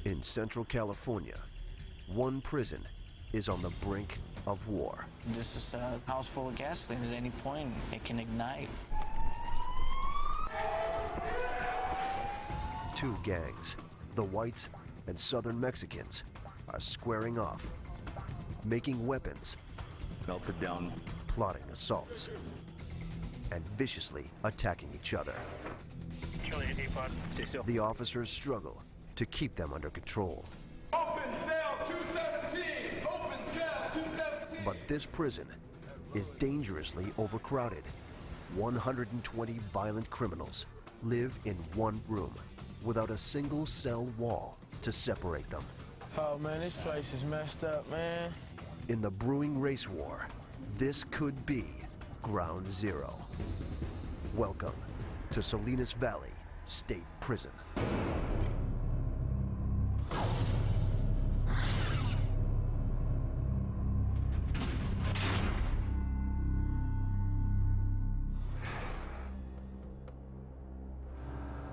In Central California, one prison is on the brink of war. This is a house full of gasoline. At any point, it can ignite. Two gangs, the whites and Southern Mexicans, are squaring off, making weapons, melted down, plotting assaults, and viciously attacking each other. Stay still. The officers struggle to keep them under control. Open cell 217! Open cell 217! But this prison is dangerously overcrowded. 120 violent criminals live in one room without a single cell wall to separate them. Oh man, this place is messed up, man. In the brewing race war, this could be ground zero. Welcome to Salinas Valley State Prison.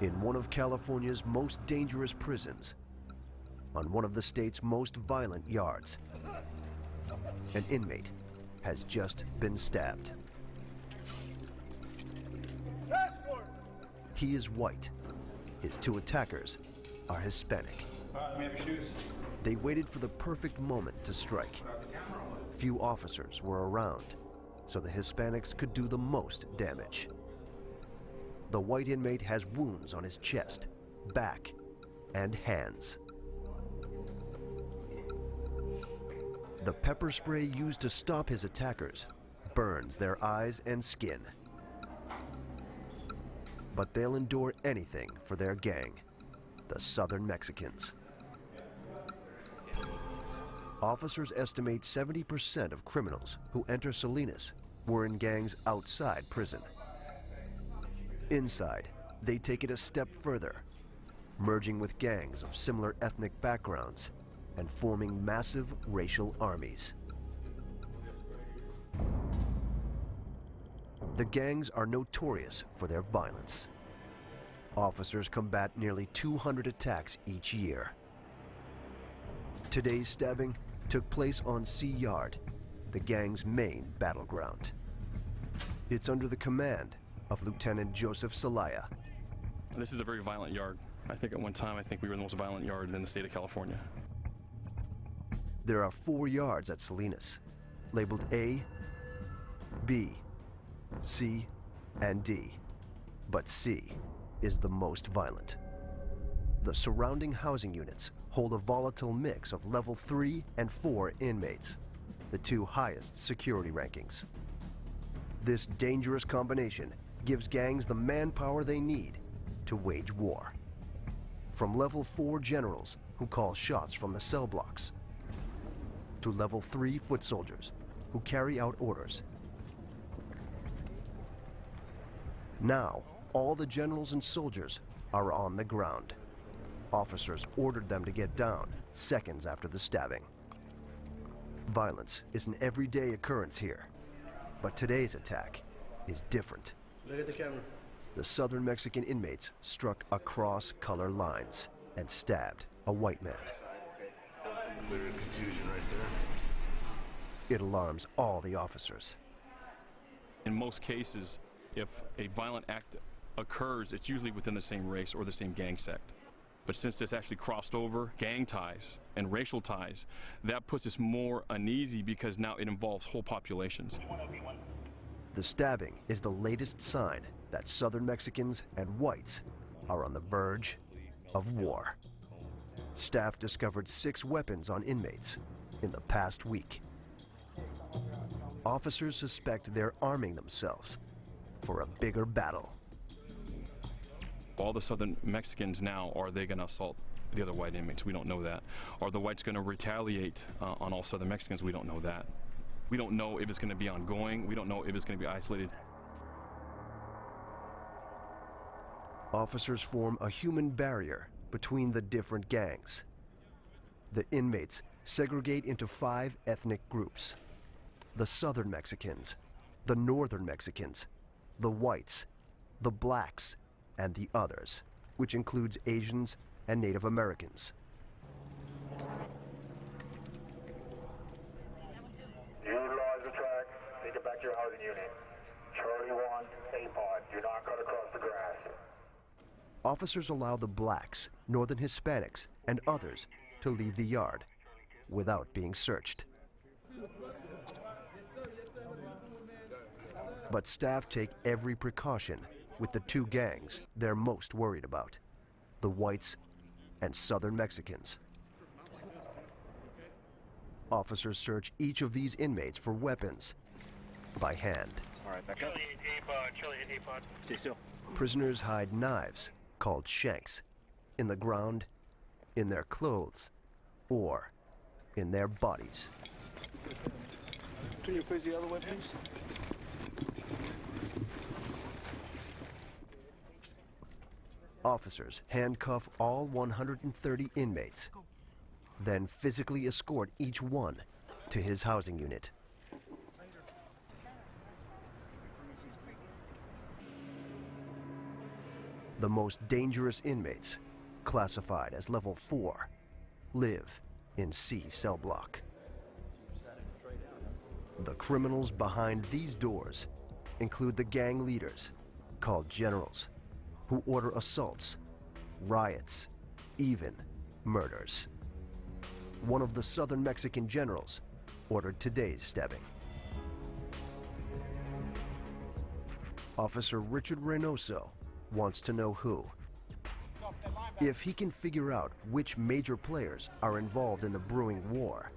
In one of California's most dangerous prisons, on one of the state's most violent yards, an inmate has just been stabbed. Escort! He is white. His two attackers are Hispanic. Let me have your shoes. They waited for the perfect moment to strike. Few officers were around, so the Hispanics could do the most damage. The white inmate has wounds on his chest, back, and hands. The pepper spray used to stop his attackers burns their eyes and skin. But they'll endure anything for their gang, the Southern Mexicans. Officers estimate 70% of criminals who enter Salinas were in gangs outside prison. Inside, they take it a step further, merging with gangs of similar ethnic backgrounds and forming massive racial armies. The gangs are notorious for their violence. Officers combat nearly 200 attacks each year. Today's stabbing took place on Sea Yard, the gang's main battleground. It's under the command of Lieutenant Joseph Celaya. This is a very violent yard. I think at one time, we were the most violent yard in the state of California. There are 4 yards at Salinas, labeled A, B, C, and D. But C is the most violent. The surrounding housing units hold a volatile mix of level 3 and 4 inmates, the 2 highest security rankings. This dangerous combination gives gangs the manpower they need to wage war. From level 4 generals who call shots from the cell blocks, to level 3 foot soldiers who carry out orders. Now, all the generals and soldiers are on the ground. Officers ordered them to get down seconds after the stabbing. Violence is an everyday occurrence here, but today's attack is different. Look at the camera. The Southern Mexican inmates struck across color lines and stabbed a white man. Clear confusion right there. It alarms all the officers. In most cases, if a violent act occurs, it's usually within the same race or the same gang sect. But since this actually crossed over gang ties and racial ties, that puts us more uneasy because now it involves whole populations. The stabbing is the latest sign that Southern Mexicans and whites are on the verge of war. Staff discovered 6 weapons on inmates in the past week. Officers suspect they're arming themselves for a bigger battle. All the Southern Mexicans now, are they going to assault the other white inmates? We don't know that. Are the whites going to retaliate on all Southern Mexicans? We don't know that. We don't know if it's going to be ongoing. We don't know if it's going to be isolated. Officers form a human barrier between the different gangs. The inmates segregate into 5 ethnic groups: the Southern Mexicans, the Northern Mexicans, the whites, the blacks, and the others, which includes Asians and Native Americans. Select your housing unit. Charlie 1, A-pod. Do not cut across the grass. Officers allow the blacks, northern Hispanics, and others to leave the yard without being searched. But staff take every precaution with the two gangs they're most worried about, the whites and southern Mexicans. Officers search each of these inmates for weapons by hand. All right, back up. Charlie 8, A-pod. Stay still. Prisoners hide knives, called shanks, in the ground, in their clothes, or in their bodies. Turn your face the other way, please. Officers handcuff all 130 inmates, then physically escort each one to his housing unit. The most dangerous inmates, classified as level 4, live in C cell block. The criminals behind these doors include the gang leaders, called generals, who order assaults, riots, even murders. One of the southern Mexican generals ordered today's stabbing. Officer Richard Reynoso wants to know who. If he can figure out which major players are involved in the brewing war,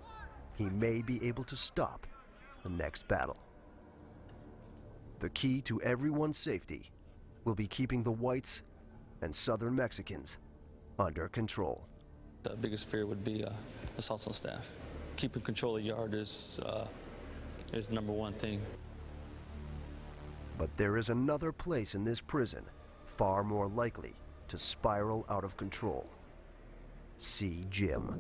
he may be able to stop the next battle. The key to everyone's safety will be keeping the whites and southern Mexicans under control. The biggest fear would be assaults on staff. Keeping control of the yard is the number one thing. But there is another place in this prison far more likely to spiral out of control. C Gym.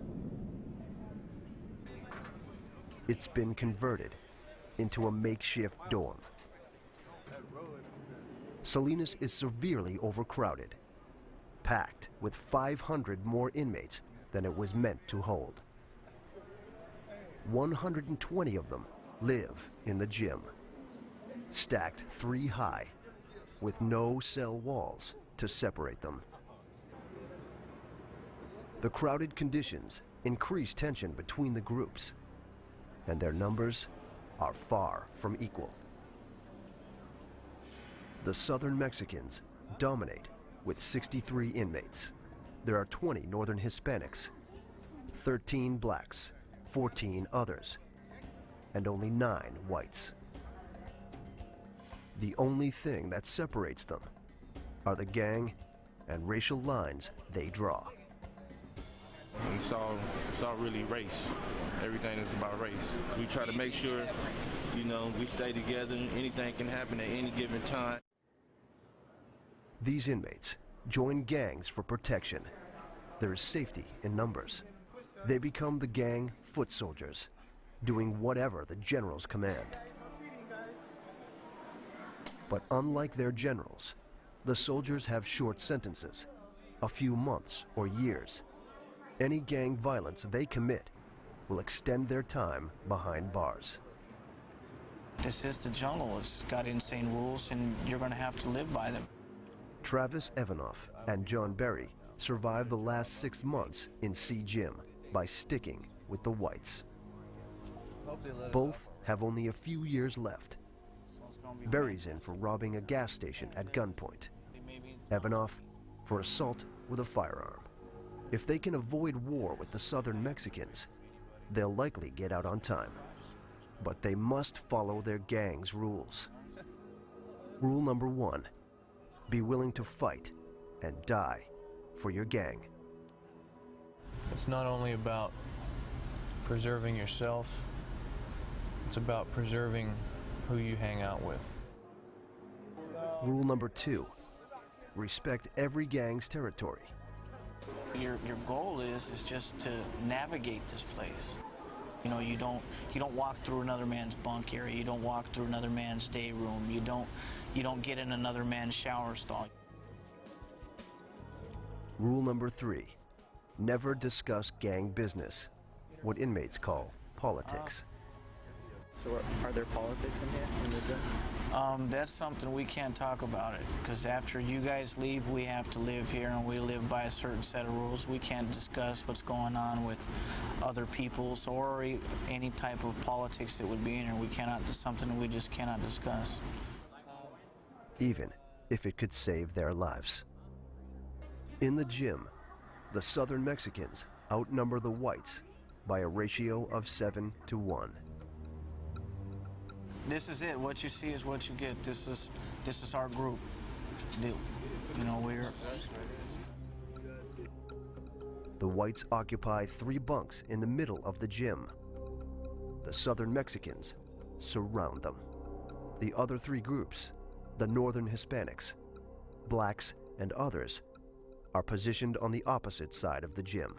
It's been converted into a makeshift dorm. Salinas is severely overcrowded, packed with 500 more inmates than it was meant to hold. 120 of them live in the gym, stacked 3 high, with no cell walls to separate them. The crowded conditions increase tension between the groups, and their numbers are far from equal. The southern Mexicans dominate with 63 inmates. There are 20 northern Hispanics, 13 blacks, 14 others, and only 9 whites. The only thing that separates them are the gang and racial lines they draw. It's all really race. Everything is about race. We try to make sure, we stay together. Anything can happen at any given time. These inmates join gangs for protection. There is safety in numbers. They become the gang foot soldiers, doing whatever the generals command. But unlike their generals, the soldiers have short sentences, a few months or years. Any gang violence they commit will extend their time behind bars. This is the jungle. It's got insane rules, and you're going to have to live by them. Travis Evanoff and John Berry survived the last 6 months in C Gym by sticking with the whites. Both have only a few years left. Berry's in for robbing a gas station at gunpoint. Evanoff for assault with a firearm. If they can avoid war with the southern Mexicans, they'll likely get out on time. But they must follow their gang's rules. Rule number 1, be willing to fight and die for your gang. It's not only about preserving yourself, it's about preserving who you hang out with. Rule number 2, respect every gang's territory. Your goal is just to navigate this place. You don't walk through another man's bunk area. You don't walk through another man's day room. You don't get in another man's shower stall. Rule number 3, never discuss gang business, what inmates call politics. So are there politics in here, in the gym? That's something we can't talk about it, because after you guys leave, we have to live here, and we live by a certain set of rules. We can't discuss what's going on with other people's or any type of politics that would be in here. We cannot, it's something we just cannot discuss. Even if it could save their lives. In the gym, the Southern Mexicans outnumber the whites by a ratio of 7 to 1. This is it. What you see is what you get. This is our group. You know, The whites occupy 3 bunks in the middle of the gym. The Southern Mexicans surround them. The other 3 groups, the Northern Hispanics, blacks, and others, are positioned on the opposite side of the gym.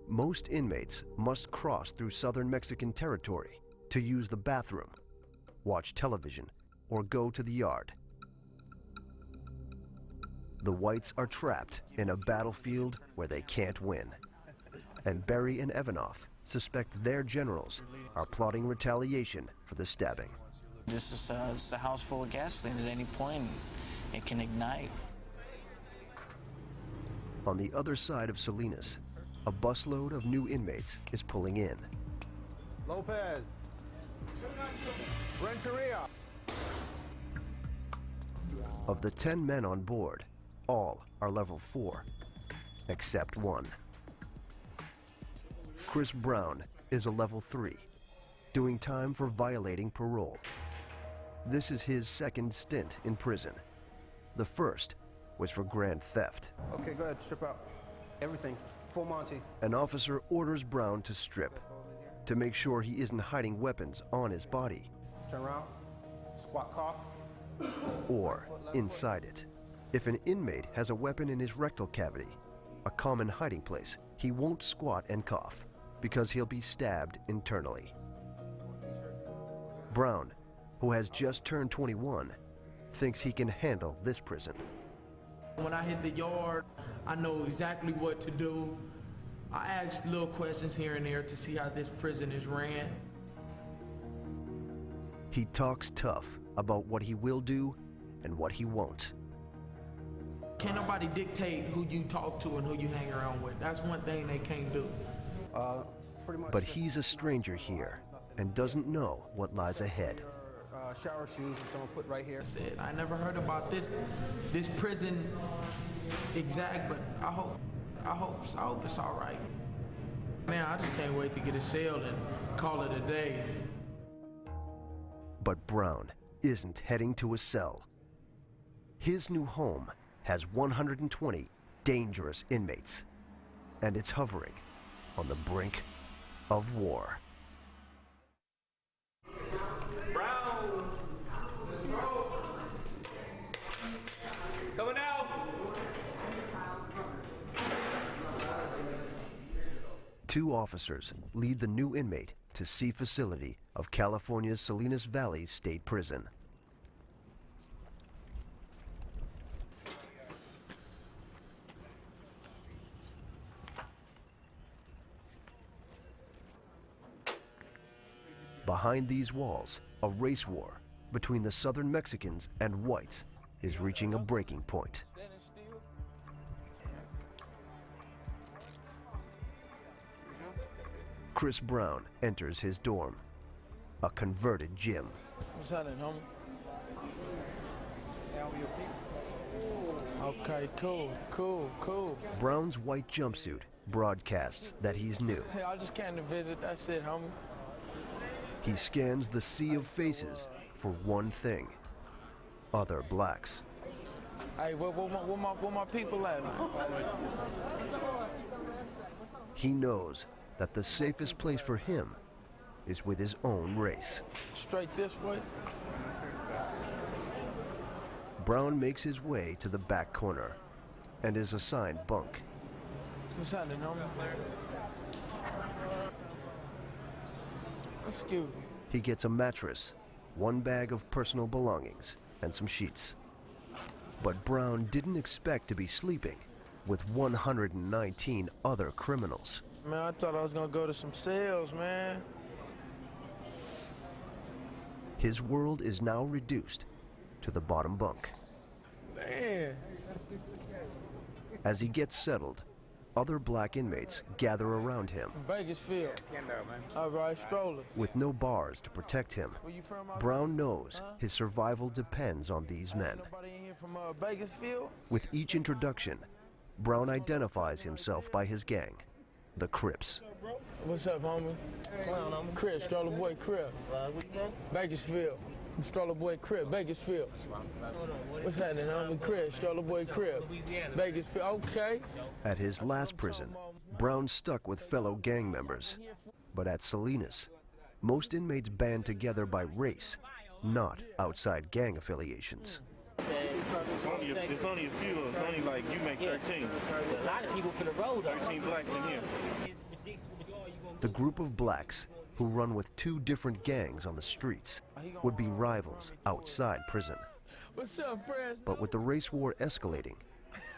Most inmates must cross through Southern Mexican territory to use the bathroom, watch television, or go to the yard. The whites are trapped in a battlefield where they can't win. And Berry and Evanoff suspect their generals are plotting retaliation for the stabbing. This is it's a house full of gasoline. At any point, it can ignite. On the other side of Salinas, a busload of new inmates is pulling in. Lopez. Renteria. Of the 10 men on board, all are level 4, except one. Chris Brown is a level 3, doing time for violating parole. This is his second stint in prison. The first was for grand theft. Okay, go ahead, strip out. Everything. Full Monty. An officer orders Brown to strip to make sure he isn't hiding weapons on his body. Turn around. Squat cough. Or inside it. If an inmate has a weapon in his rectal cavity, a common hiding place, he won't squat and cough because he'll be stabbed internally. Brown, who has just turned 21, thinks he can handle this prison. When I hit the yard, I know exactly what to do. I ask little questions here and there to see how this prison is ran. He talks tough about what he will do and what he won't. Can't nobody dictate who you talk to and who you hang around with. That's one thing they can't do. But he's a stranger here and doesn't know what lies ahead. Shower shoes, which I'm gonna put right here. I never heard about this prison exact, but I hope it's all right. Man, I just can't wait to get a cell and call it a day. But Brown isn't heading to a cell. His new home has 120 dangerous inmates, and it's hovering on the brink of war. Brown! Coming out! Two officers lead the new inmate to C facility of California's Salinas Valley State Prison. Behind these walls, a race war between the Southern Mexicans and whites is reaching a breaking point. Chris Brown enters his dorm, a converted gym. What's happening, homie? Okay, cool. Brown's white jumpsuit broadcasts that he's new. Hey, I just came to visit, that's it, homie. He scans the sea of faces for one thing: other blacks. Hey, where my people at, man? He knows that the safest place for him is with his own race. Straight this way. Brown makes his way to the back corner and is assigned bunk. What's happening, homie? Excuse me. He gets a mattress, one bag of personal belongings, and some sheets. But Brown didn't expect to be sleeping with 119 other criminals. Man, I thought I was gonna go to some cells, man. His world is now reduced to the bottom bunk. Man. As he gets settled, other black inmates gather around him. Bakersfield. All right, strollers. With no bars to protect him, Brown knows his survival depends on these men. Nobody in here from Bakersfield? With each introduction, Brown identifies himself by his gang, the Crips. What's up, homie? Crip, Stroller Boy Crip. Bakersfield. From Stroller Boy Crip, Bakersfield. What's happening, homie? Crip, Stroller Boy Crip. Bakersfield, okay. At his last prison, Brown stuck with fellow gang members. But at Salinas, most inmates band together by race, not outside gang affiliations. It's only a few. It's only like you make 13. A lot of people for the road. 13 blacks in here. The group of blacks who run with two different gangs on the streets would be rivals outside prison. What's up, friends? But with the race war escalating,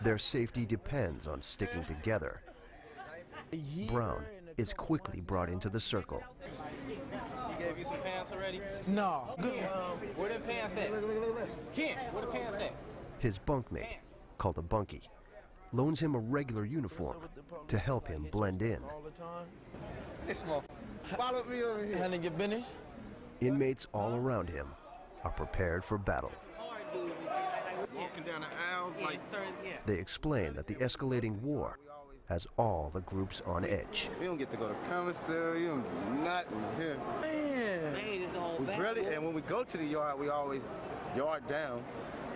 their safety depends on sticking together. Brown is quickly brought into the circle. He gave you some pants already? No. Good. Where the pants at? Look. Kent, where the pants at? His bunkmate, called a bunkie, loans him a regular uniform to help him blend in. All the time. This motherfucker. Follow me over here. Handing your business? Inmates all around him are prepared for battle. Walking down the aisles like... They explain that the escalating war has all the groups on edge. We don't get to go to commissary, we don't do nothing here. Man. We barely, and when we go to the yard, we always yard down.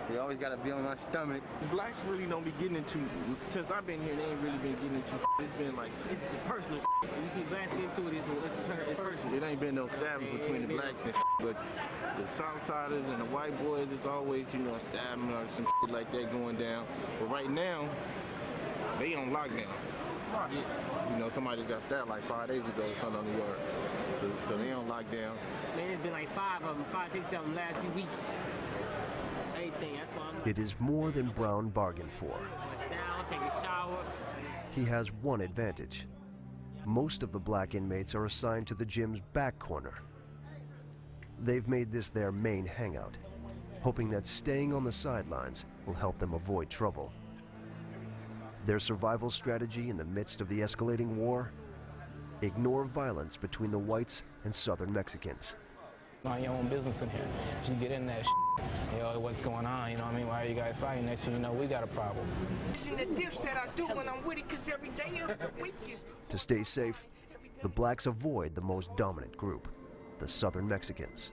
We always got to be on our stomachs. The blacks really don't be getting into, since I've been here, they ain't really been getting into It's been like... It's personal When you see blacks get into it, it's personal. It ain't been no stabbing between the blacks and but the Southsiders and the white boys, it's always, you know, stabbing or some like that going down. But right now, they on lockdown. You know, somebody just got stabbed like 5 days ago or something on the yard. So they on lockdown. Man, it's been like 5 of them, 5, 6 of them last 2 weeks. That's why I'm like, It is more than Brown bargained for. down, take a shower. He has one advantage. Most of the black inmates are assigned to the gym's back corner. They've made this their main hangout, hoping that staying on the sidelines will help them avoid trouble. Their survival strategy in the midst of the escalating war? Ignore violence between the whites and Southern Mexicans. Mind your own business in here. If you get in that you know, what's going on, you know what I mean? Why are you guys fighting? Next thing you know, we got a problem. See the dips that I do when I'm with it, because every day of the week is... To stay safe, the blacks avoid the most dominant group, the Southern Mexicans.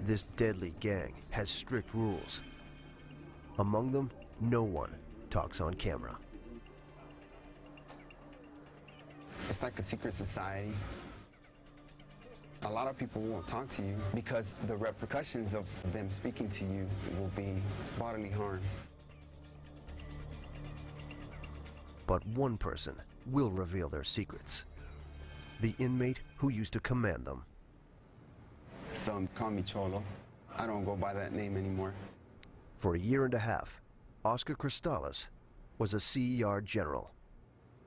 This deadly gang has strict rules. Among them, no one talks on camera. It's like a secret society. A lot of people won't talk to you because the repercussions of them speaking to you will be bodily harm. But one person will reveal their secrets. The inmate who used to command them. Some call me Cholo. I don't go by that name anymore. For a year and a half, Oscar Cristales was a CER general.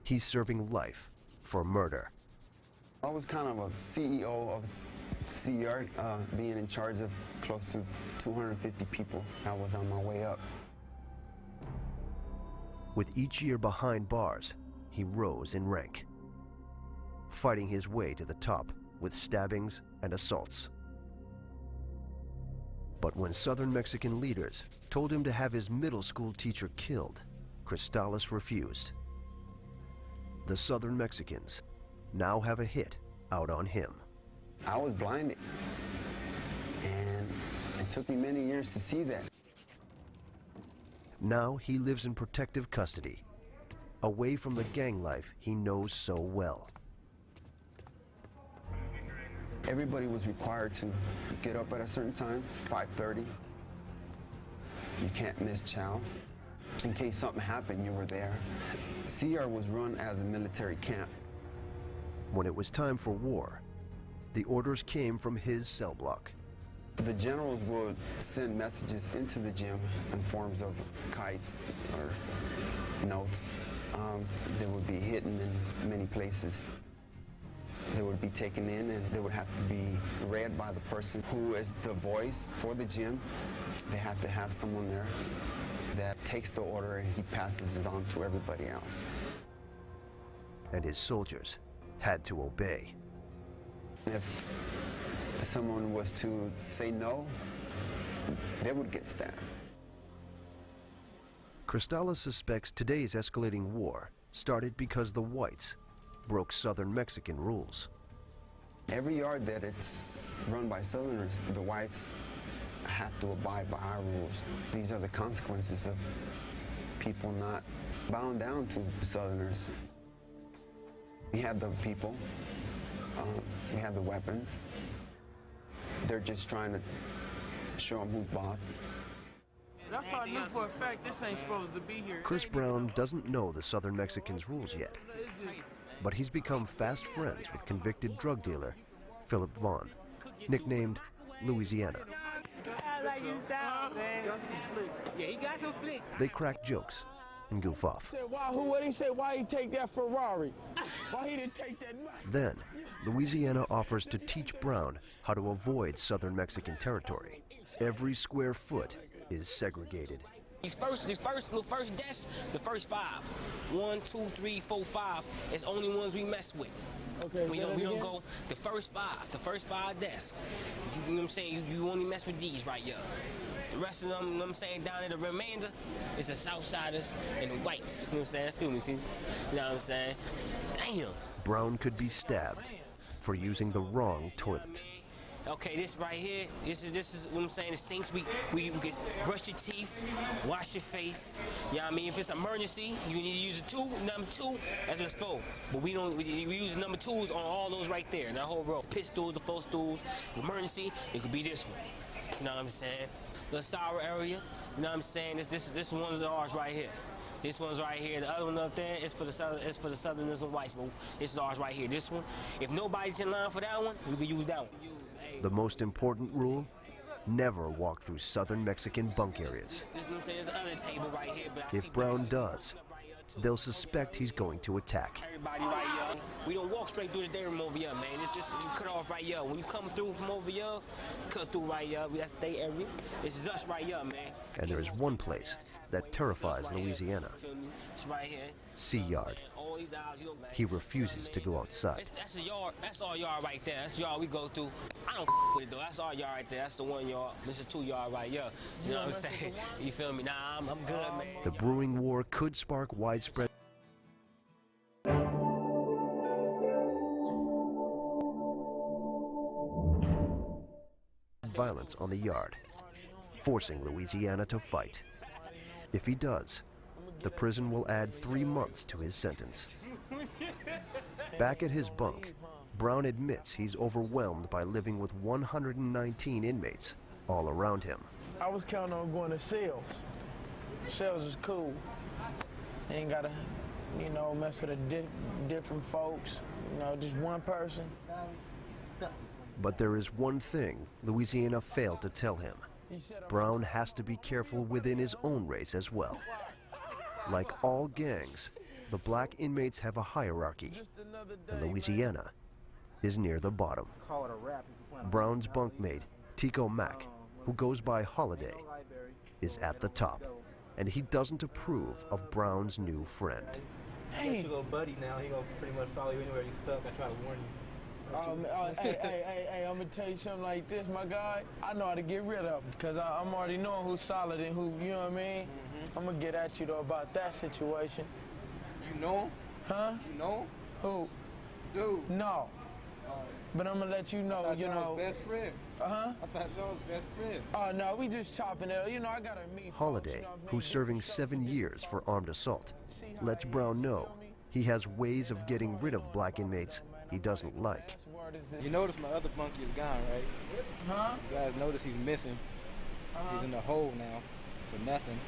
He's serving life for murder. I was kind of a CEO of CER, being in charge of close to 250 people. I was on my way up. With each year behind bars, he rose in rank, fighting his way to the top with stabbings and assaults. But when Southern Mexican leaders told him to have his middle school teacher killed, Cristales refused. The Southern Mexicans now have a hit out on him. I was blinded, and it took me many years to see that. Now he lives in protective custody, away from the gang life he knows so well. Everybody was required to get up at a certain time, 5:30. You can't miss chow. In case something happened, you were there. CR was run as a military camp. When it was time for war, the orders came from his cell block. The generals would send messages into the gym in forms of kites or notes. They would be hidden in many places. They would be taken in and they would have to be read by the person who is the voice for the gym. They have to have someone there that takes the order and he passes it on to everybody else. And his soldiers had to obey. If someone was to say no, they would get stabbed. Cristales suspects today's escalating war started because the whites broke Southern Mexican rules. Every yard that it's run by Southerners, the whites have to abide by our rules. These are the consequences of people not bowing down to Southerners. We have the people, we have the weapons. They're just trying to show them who's boss. That's how I knew for a fact this ain't supposed to be here. Chris Brown doesn't know the Southern Mexicans' rules yet, but he's become fast friends with convicted drug dealer Philip Vaughn, nicknamed Louisiana. They crack jokes and goof off. What he say? Why he take that Ferrari? Why he didn't take that? Then, Louisiana offers to teach Brown how to avoid Southern Mexican territory. Every square foot is segregated. These first desks, the first 5. 1, 2, 3, 4, 5. It's only ones we mess with. Okay, we don't go the first 5 desks. You know what I'm saying? You only mess with these right here. The rest of them, you know what I'm saying, down in the remainder, is the Southsiders and the whites. You know what I'm saying? Excuse me, see? You know what I'm saying? Damn. Brown could be stabbed for using the wrong toilet. Okay, this right here, this is what I'm saying, the sinks, we can brush your teeth, wash your face, you know what I mean? If it's an emergency, you need to use a tool, number 2, that's what's for. But we use number 2s on all those right there, in that whole row. Pit stools, the 4 stools, emergency, it could be this one, you know what I'm saying? The sour area, you know what I'm saying? This one's ours right here. This one's right here. The other one up there is for the Southerners and whites, but this is ours right here. This one, if nobody's in line for that one, we can use that one. The most important rule, never walk through Southern Mexican bunk areas. If Brown does, they'll suspect he's going to attack. Everybody right here. We don't walk straight through the day room over here, man. It's just you cut off right here. When you come through from over here, cut through right here. That's day area. This is us right here, man. And there is one place that terrifies Louisiana. It's right here. Sea Yard. He refuses to go outside. That's a yard. That's our yard right there. That's the yard we go through. I don't with it though. That's our yard right there. That's the 1 yard. This is 2 yard right here. You know what I'm saying? You feel me? Nah, I'm good, man. The brewing war could spark widespread violence on the yard, forcing Louisiana to fight. If he does, the prison will add 3 months to his sentence. Back at his bunk, Brown admits he's overwhelmed by living with 119 inmates all around him. I was counting on going to sales. Sales is cool. You ain't gotta, you know, mess with different folks. You know, just one person. But there is one thing Louisiana failed to tell him. Brown has to be careful within his own race as well. Like all gangs, the black inmates have a hierarchy, and Louisiana is near the bottom. Brown's bunkmate, Tico Mack, who goes by Holiday, is at the top, and he doesn't approve of Brown's new friend. Hey, you go buddy now. He gonna pretty much follow you anywhere you stuck. I try to warn you. Hey, I'm gonna tell you something like this, my guy. I know how to get rid of him, because I'm already knowing who's solid and who, you know what I mean? I'm gonna get at you, though, about that situation. You know him? Huh? You know him? Who? Dude. No. But I'm gonna let you know, you know. Best friends. Uh-huh. I thought y'all was best friends. Oh, no, we just chopping it. You know, I gotta meet Holiday, folks, you know what I mean? who's serving 7 years for armed assault, lets Brown know he has ways of getting rid of black inmates he doesn't like. You notice my other bunkie is gone, right? Huh? You guys notice he's missing. He's in the hole now for nothing.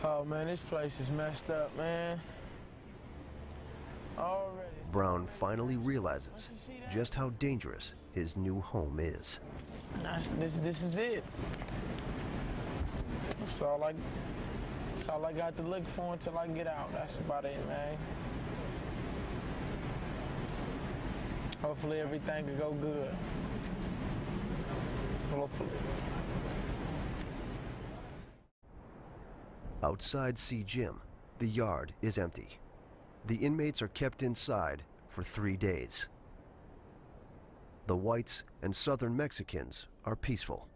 Oh, man, this place is messed up, man. Already. Brown finally realizes just how dangerous his new home is. This is it. That's all I got to look for until I get out. That's about it, man. Hopefully everything will go good. Hopefully. Outside C Gym, the yard is empty. The inmates are kept inside for 3 days. The whites and Southern Mexicans are peaceful.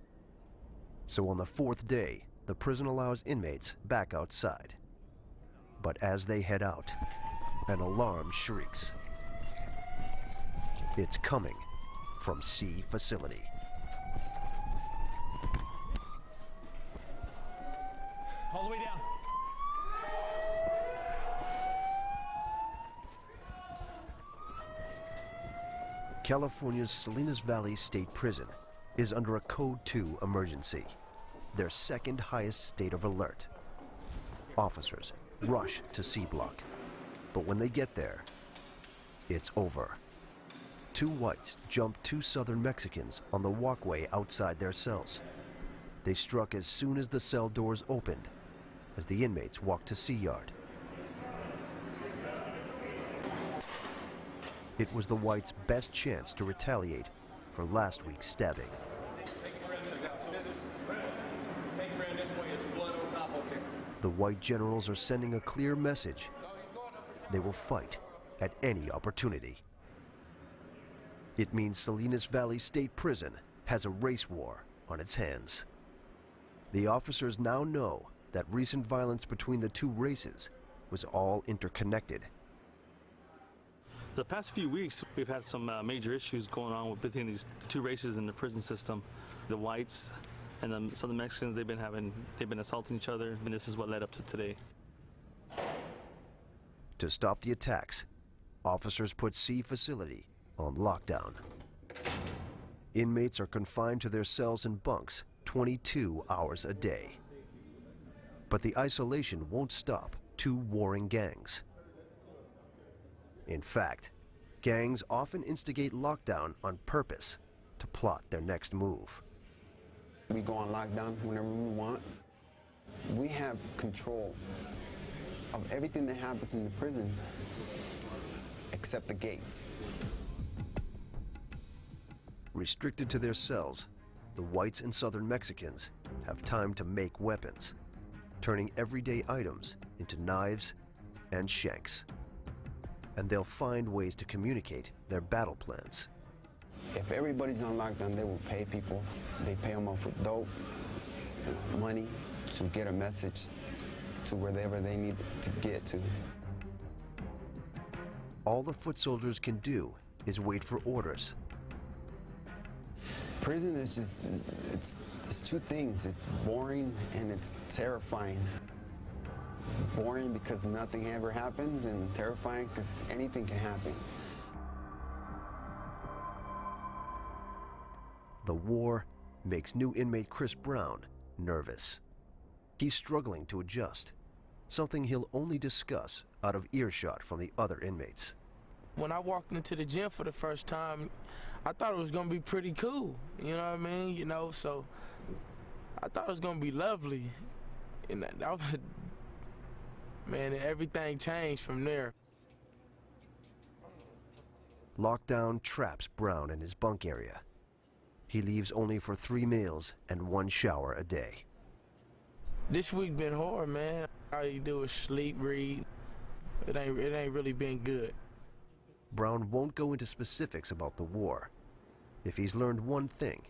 So on the 4th day, the prison allows inmates back outside. But as they head out, an alarm shrieks. It's coming from C facility. All the way down. California's Salinas Valley State Prison is under a Code 2 emergency, their second highest state of alert. Officers rush to C Block, but when they get there, it's over. 2 whites jumped 2 Southern Mexicans on the walkway outside their cells. They struck as soon as the cell doors opened, as the inmates walked to C Yard. It was the whites' best chance to retaliate for last week's stabbing. The white generals are sending a clear message. They will fight at any opportunity. It means Salinas Valley State Prison has a race war on its hands. The officers now know that recent violence between the 2 races was all interconnected. The past few weeks, we've had some major issues going on between these 2 races in the prison system. The whites and the Southern Mexicans, they've been assaulting each other, and this is what led up to today. To stop the attacks, officers put C facility on lockdown. Inmates are confined to their cells and bunks 22 hours a day. But the isolation won't stop 2 warring gangs. In fact, gangs often instigate lockdown on purpose to plot their next move. We go on lockdown whenever we want. We have control of everything that happens in the prison except the gates. Restricted to their cells, the whites and Southern Mexicans have time to make weapons, turning everyday items into knives and shanks. And they'll find ways to communicate their battle plans. If everybody's on lockdown, they will pay people. They pay them off with dope, money, to get a message to wherever they need to get to. All the foot soldiers can do is wait for orders. Prison is just, it's 2 things. It's boring and it's terrifying. Boring because nothing ever happens, and terrifying because anything can happen. The war makes new inmate Chris Brown nervous. He's struggling to adjust, something he'll only discuss out of earshot from the other inmates. When I walked into the gym for the first time, I thought it was gonna be pretty cool, you know what I mean? You know, so I thought it was gonna be lovely. And that was, man, everything changed from there. Lockdown traps Brown in his bunk area. He leaves only for 3 meals and 1 shower a day. This week been hard, man. All you do is sleep, read. It ain't really been good. Brown won't go into specifics about the war. If he's learned one thing,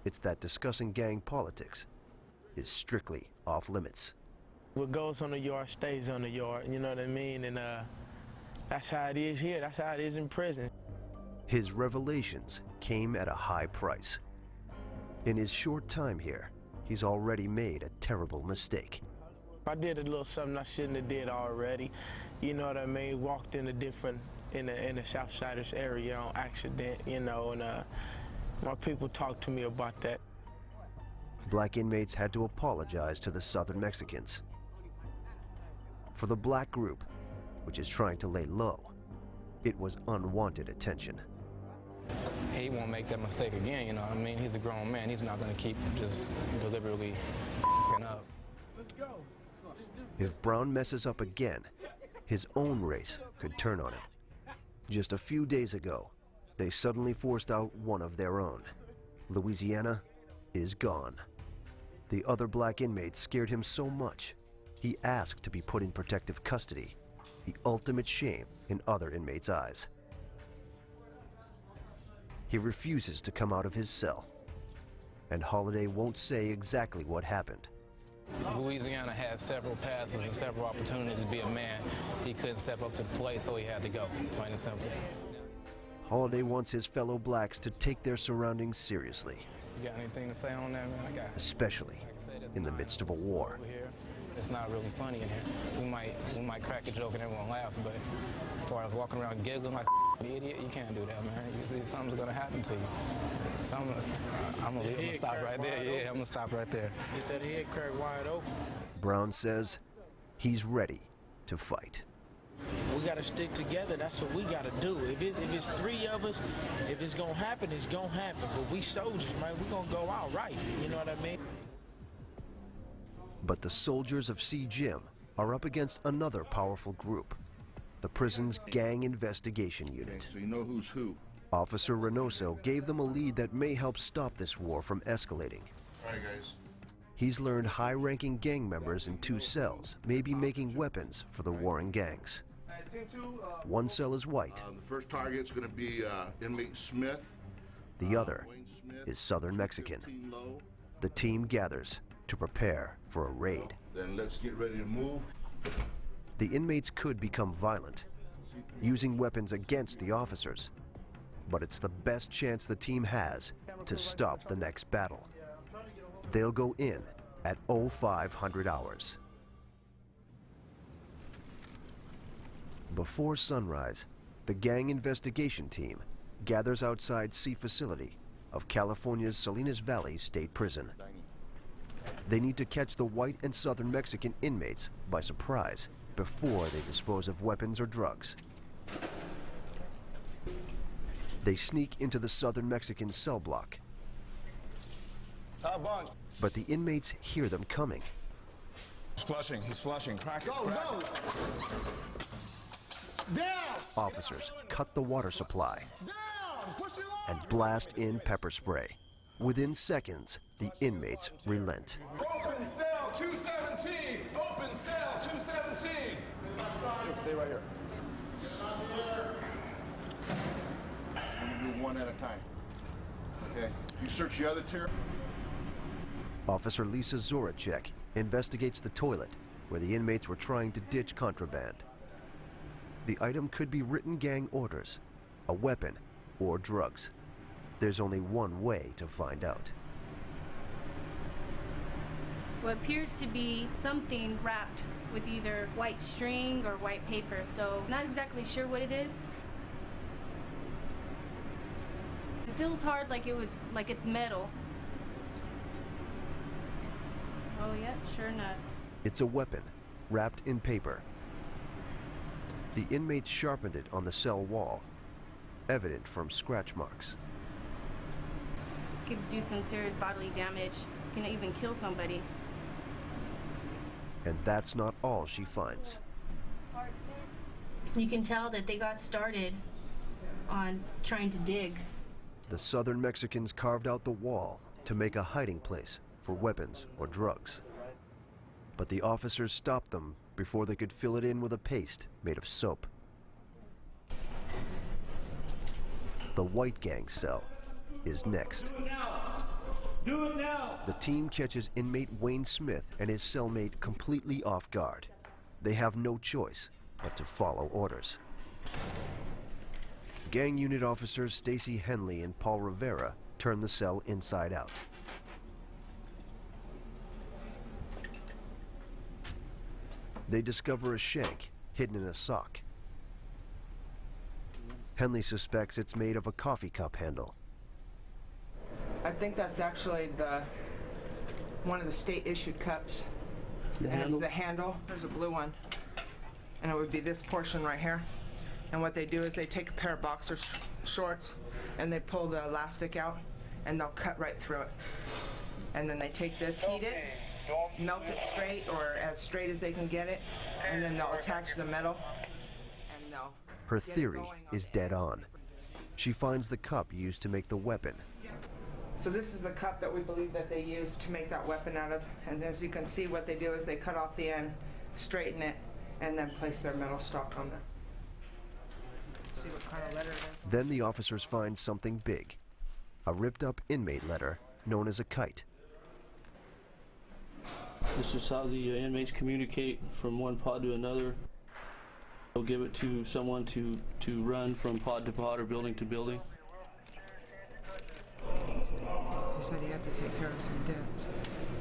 it's that discussing gang politics is strictly off limits. What goes on the yard stays on the yard, you know what I mean? And that's how it is here. That's how it is in prison. His revelations came at a high price. In his short time here, he's already made a terrible mistake. I did a little something I shouldn't have did already. You know what I mean? Walked in a different, in the Southsiders area on accident, you know, and my people talked to me about that. Black inmates had to apologize to the Southern Mexicans. For the black group, which is trying to lay low, it was unwanted attention. He won't make that mistake again, you know what I mean? He's a grown man. He's not going to keep just deliberately up. Let's go. If Brown messes up again, his own race could turn on him. Just a few days ago, they suddenly forced out one of their own. Louisiana is gone. The other black inmates scared him so much, he asked to be put in protective custody, the ultimate shame in other inmates' eyes. He refuses to come out of his cell, and Holiday won't say exactly what happened. Louisiana had several passes and several opportunities to be a man. He couldn't step up to the plate, so he had to go, plain and simple. Holiday wants his fellow blacks to take their surroundings seriously. You got anything to say on that, man? Especially in the midst of a war. It's not really funny in here. We might crack a joke and everyone laughs, but as far as walking around giggling like an idiot, you can't do that, man. You see, something's gonna happen to you. I'm gonna stop right there. Yeah, I'm gonna stop right there. Get that head crack wide open. Brown says he's ready to fight. We gotta stick together. That's what we gotta do. If it's three of us, if it's gonna happen, it's gonna happen. But we soldiers, man, we gonna go out right. You know what I mean? But the soldiers of C. Jim are up against another powerful group, the prison's Gang Investigation Unit. So you know who's who. Officer Reynoso gave them a lead that may help stop this war from escalating. All right, guys. He's learned high-ranking gang members in 2 cells may be making weapons for the warring gangs. One cell is white. The first target's going to be inmate Smith. The other is Southern Mexican. The team gathers to prepare for a raid. Then let's get ready to move. The inmates could become violent, using weapons against the officers, but it's the best chance the team has to stop the next battle. They'll go in at 0500 hours. Before sunrise, the gang investigation team gathers outside C facility of California's Salinas Valley State Prison. They need to catch the white and Southern Mexican inmates by surprise before they dispose of weapons or drugs. They sneak into the Southern Mexican cell block. But the inmates hear them coming. He's flushing. Crack it. Go. Down! Officers cut the water supply Down! Push it on! and blast in pepper spray. Within seconds, the inmates relent. Open cell 217! Open cell 217! Stay right here. I'm going to do one at a time. Okay. You search the other tier. Officer Lisa Zoracek investigates the toilet where the inmates were trying to ditch contraband. The item could be written gang orders, a weapon, or drugs. There's only one way to find out. What appears to be something wrapped with either white string or white paper, so not exactly sure what it is. It feels hard, like it's metal. Oh yeah, sure enough. It's a weapon, wrapped in paper. The inmates sharpened it on the cell wall, evident from scratch marks. Could do some serious bodily damage, can even kill somebody. And that's not all she finds. You can tell that they got started on trying to dig. The Southern Mexicans carved out the wall to make a hiding place for weapons or drugs. But the officers stopped them before they could fill it in with a paste made of soap. The white gang cell is next. Do it now! The team catches inmate Wayne Smith and his cellmate completely off guard. They have no choice but to follow orders. Gang unit officers Stacy Henley and Paul Rivera turn the cell inside out. They discover a shank hidden in a sock. Henley suspects it's made of a coffee cup handle. I think that's actually one of the state-issued cups. It's the handle. There's a blue one. And it would be this portion right here. And what they do is they take a pair of boxer shorts and they pull the elastic out and they'll cut right through it. And then they take this, heat it, melt it straight or as straight as they can get it, and then they'll attach the metal and they'll Her theory is dead on. She finds the cup used to make the weapon. So this is the cup that we believe that they used to make that weapon out of. And as you can see, what they do is they cut off the end, straighten it, and then place their metal stock on there. See what kind of letter it is. Then the officers find something big, a ripped up inmate letter known as a kite. This is how the inmates communicate from one pod to another. They'll give it to someone to run from pod to pod or building to building. He said he had to take care of some debts,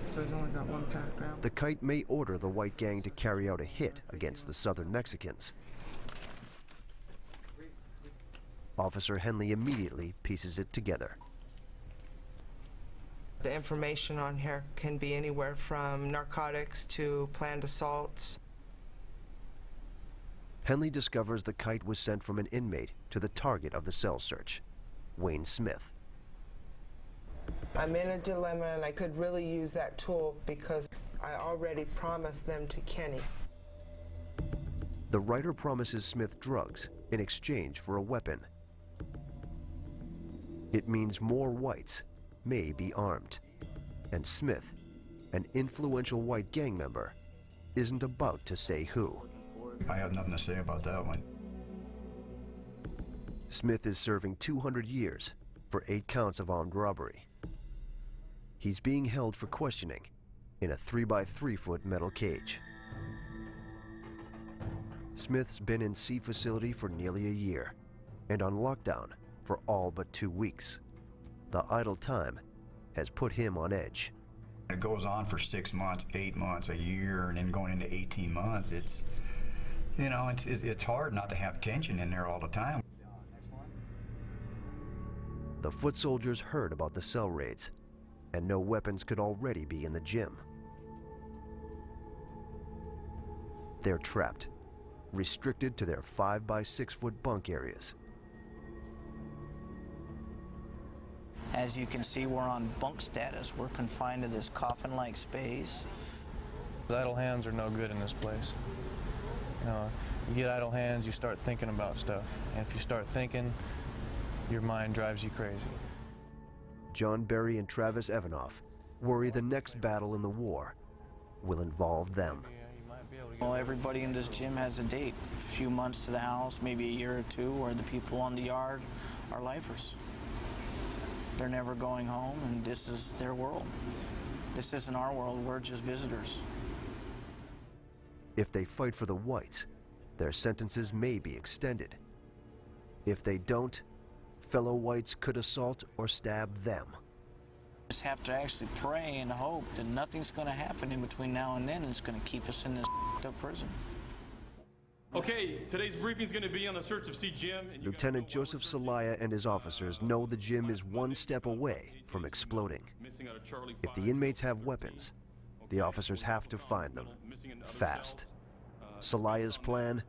so he's only got one packed round. The kite may order the white gang to carry out a hit against the southern Mexicans. Officer Henley immediately pieces it together. The information on here can be anywhere from narcotics to planned assaults. Henley discovers the kite was sent from an inmate to the target of the cell search, Wayne Smith. I'm in a dilemma, and I could really use that tool because I already promised them to Kenny. The writer promises Smith drugs in exchange for a weapon. It means more whites may be armed, and Smith, an influential white gang member, isn't about to say who. I have nothing to say about that one. Smith is serving 200 years for 8 counts of armed robbery. He's being held for questioning in a 3-by-3-foot metal cage. Smith's been in C facility for nearly a year and on lockdown for all but 2 weeks. The idle time has put him on edge. It goes on for 6 months, 8 months, a year, and then going into 18 months. It's, you know, it's hard not to have tension in there all the time. The foot soldiers heard about the cell raids, and no weapons could already be in the gym. They're trapped, restricted to their 5-by-6-foot bunk areas. As you can see, we're on bunk status. We're confined to this coffin-like space. Idle hands are no good in this place. You get idle hands, you start thinking about stuff. And if you start thinking, your mind drives you crazy. John Berry and Travis Evanoff worry the next battle in the war will involve them. Well, everybody in this gym has a date. A few months to the house, maybe a year or two, where the people on the yard are lifers. They're never going home, and this is their world. This isn't our world, we're just visitors. If they fight for the whites, their sentences may be extended. If they don't, fellow whites could assault or stab them. Just have to actually pray and hope that nothing's going to happen in between now and then, and it's going to keep us in this up prison. Okay, today's briefing is going to be on the search of C Gym. Lieutenant Joseph Celaya and his officers know the gym is one step away from exploding. If the inmates have weapons, the officers have to find them fast. Celaya's plan: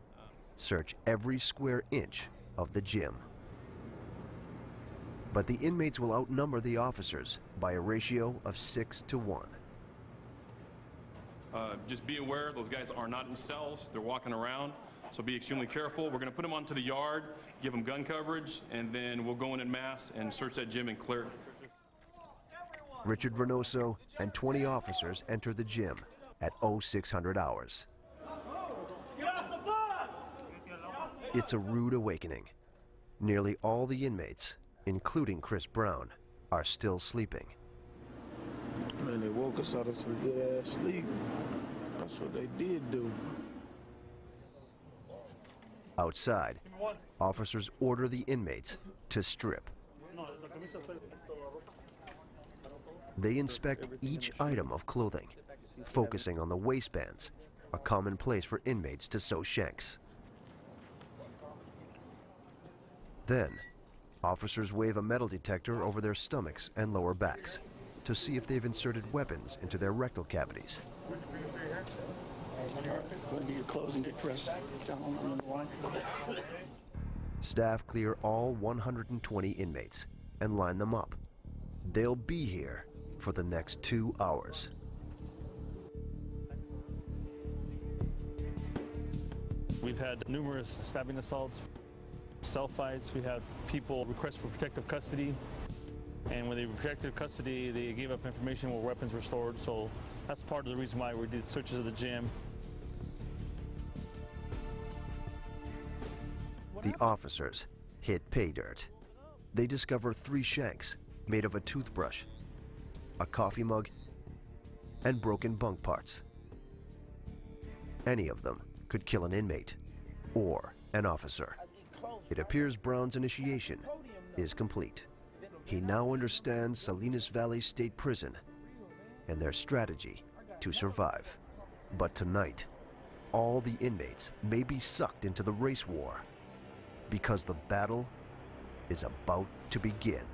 search every square inch of the gym. But the inmates will outnumber the officers by a ratio of 6 to 1. Just be aware, those guys are not in cells, they're walking around, so be extremely careful. We're going to put them onto the yard, give them gun coverage, and then we'll go in mass and search that gym and clear it. Richard Reynoso and 20 officers enter the gym at 0600 hours. It's a rude awakening. Nearly all the inmates, including Chris Brown, are still sleeping. Man, they woke us out of some good-ass sleep. That's what they did do. Outside, officers order the inmates to strip. They inspect each item of clothing, focusing on the waistbands, a common place for inmates to sew shanks. Then, officers wave a metal detector over their stomachs and lower backs to see if they've inserted weapons into their rectal cavities. Go and get your clothes and get dressed. Down on the line. Staff clear all 120 inmates and line them up. They'll be here for the next 2 hours. We've had numerous stabbing assaults. cell fights. We had people request for protective custody. And when they were protective custody, they gave up information where weapons were stored. So that's part of the reason why we did searches of the gym. The officers hit pay dirt. They discover 3 shanks made of a toothbrush, a coffee mug, and broken bunk parts. Any of them could kill an inmate or an officer. It appears Brown's initiation is complete. He now understands Salinas Valley State Prison and their strategy to survive. But tonight, all the inmates may be sucked into the race war because the battle is about to begin.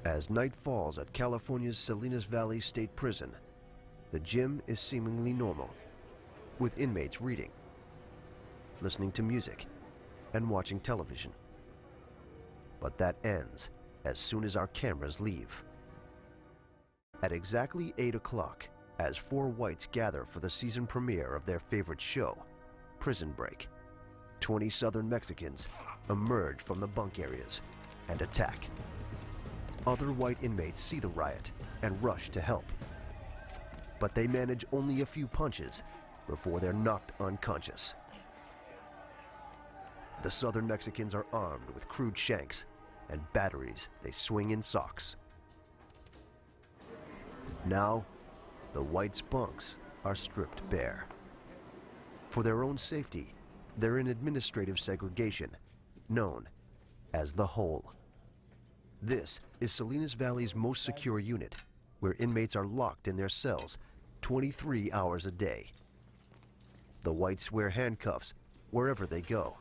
As night falls at California's Salinas Valley State Prison, the gym is seemingly normal, with inmates reading, listening to music, and watching television. But that ends as soon as our cameras leave. At exactly 8 o'clock, as 4 whites gather for the season premiere of their favorite show, Prison Break, 20 Southern Mexicans emerge from the bunk areas and attack. Other white inmates see the riot and rush to help. But they manage only a few punches before they're knocked unconscious. The Southern Mexicans are armed with crude shanks and batteries they swing in socks. Now, the whites' bunks are stripped bare. For their own safety, they're in administrative segregation, known as the Hole. This is Salinas Valley's most secure unit, where inmates are locked in their cells 23 hours a day. The whites wear handcuffs wherever they go,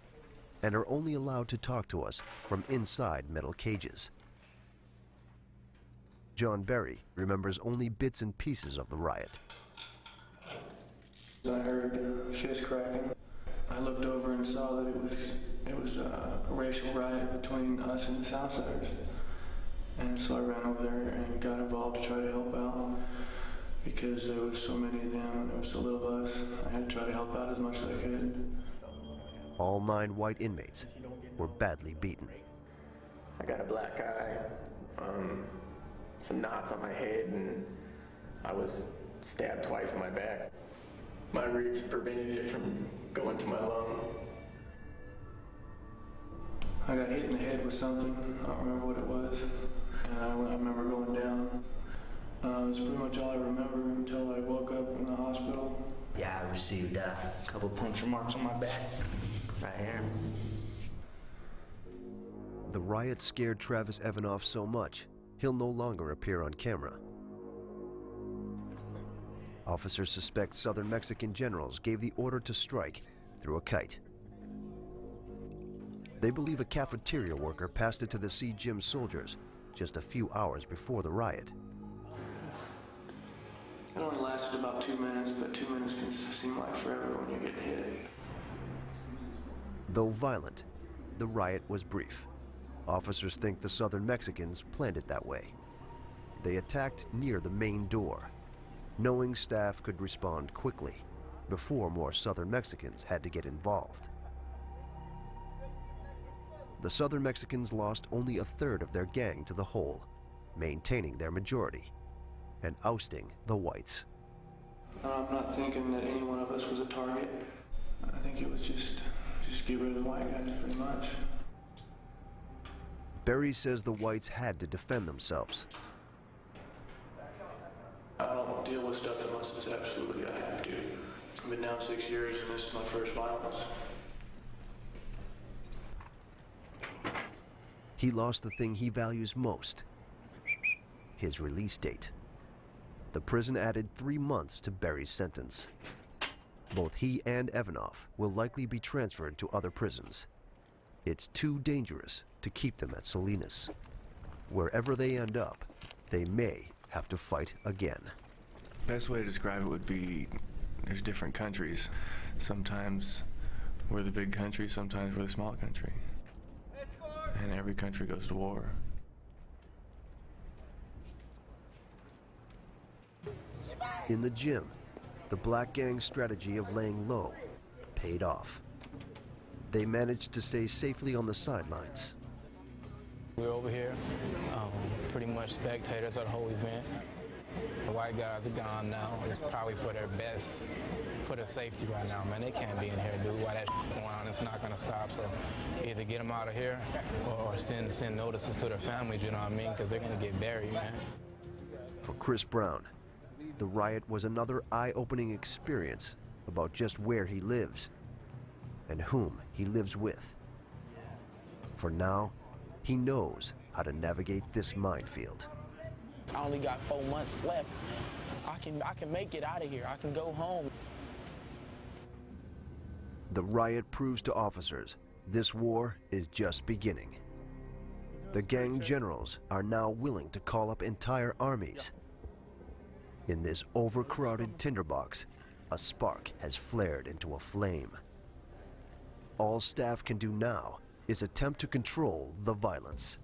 and are only allowed to talk to us from inside metal cages. John Berry remembers only bits and pieces of the riot. I heard fist cracking. I looked over and saw that it was a racial riot between us and the Southsiders. And so I ran over there and got involved to try to help out because there was so many of them and there was so little of us. I had to try to help out as much as I could. All 9 white inmates were badly beaten. I got a black eye, some knots on my head, and I was stabbed twice in my back. My ribs prevented it from going to my lung. I got hit in the head with something. I don't remember what it was. And I remember going down. That's pretty much all I remember until I woke up in the hospital. Yeah, I received a couple puncture marks on my back, right here. The riot scared Travis Evanoff so much, he'll no longer appear on camera. Officers suspect Southern Mexican generals gave the order to strike through a kite. They believe a cafeteria worker passed it to the Sea Gym soldiers just a few hours before the riot. It only lasted about 2 minutes, but 2 minutes can seem like forever when you get hit. Though violent, the riot was brief. Officers think the Southern Mexicans planned it that way. They attacked near the main door, knowing staff could respond quickly before more Southern Mexicans had to get involved. The Southern Mexicans lost only a third of their gang to the Hole, maintaining their majority and ousting the whites. I'm not thinking that any one of us was a target. I think it was just get rid of the white guys, pretty much. Berry says the whites had to defend themselves. I don't deal with stuff unless it's absolutely I have to. I've been down 6 years and this is my first violence. He lost the thing he values most, his release date. The prison added 3 months to Berry's sentence. Both he and Evanoff will likely be transferred to other prisons. It's too dangerous to keep them at Salinas. Wherever they end up, they may have to fight again. Best way to describe it would be there's different countries. Sometimes we're the big country, sometimes we're the small country. And every country goes to war. In the gym, the black gang's strategy of laying low paid off. They managed to stay safely on the sidelines. We're over here, pretty much spectators of the whole event. The white guys are gone now. It's probably for their best, for their safety right now, man. They can't be in here, dude. While that going on, it's not gonna stop. So either get them out of here or send notices to their families, you know what I mean? Because they're gonna get buried, man. For Chris Brown, the riot was another eye-opening experience about just where he lives and whom he lives with. For now, he knows how to navigate this minefield. I only got 4 months left. I can make it out of here. I can go home. The riot proves to officers this war is just beginning. The gang generals are now willing to call up entire armies. In this overcrowded tinderbox, a spark has flared into a flame. All staff can do now is attempt to control the violence.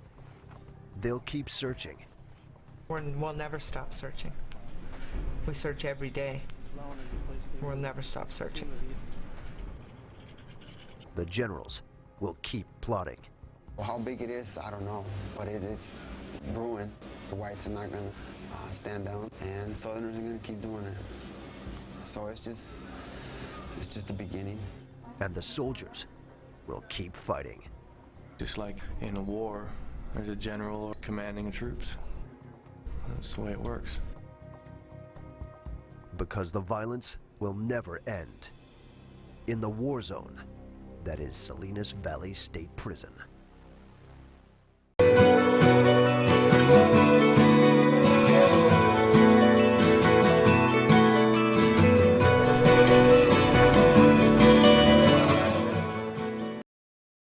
They'll keep searching. We'll never stop searching. We search every day. We'll never stop searching. The generals will keep plotting. Well, how big it is, I don't know, but it is brewing. The whites are not going to stand down, and Southerners are going to keep doing it. So it's just the beginning. And the soldiers will keep fighting. Just like in a war, there's a general commanding the troops. That's the way it works. Because the violence will never end. In the war zone, that is Salinas Valley State Prison.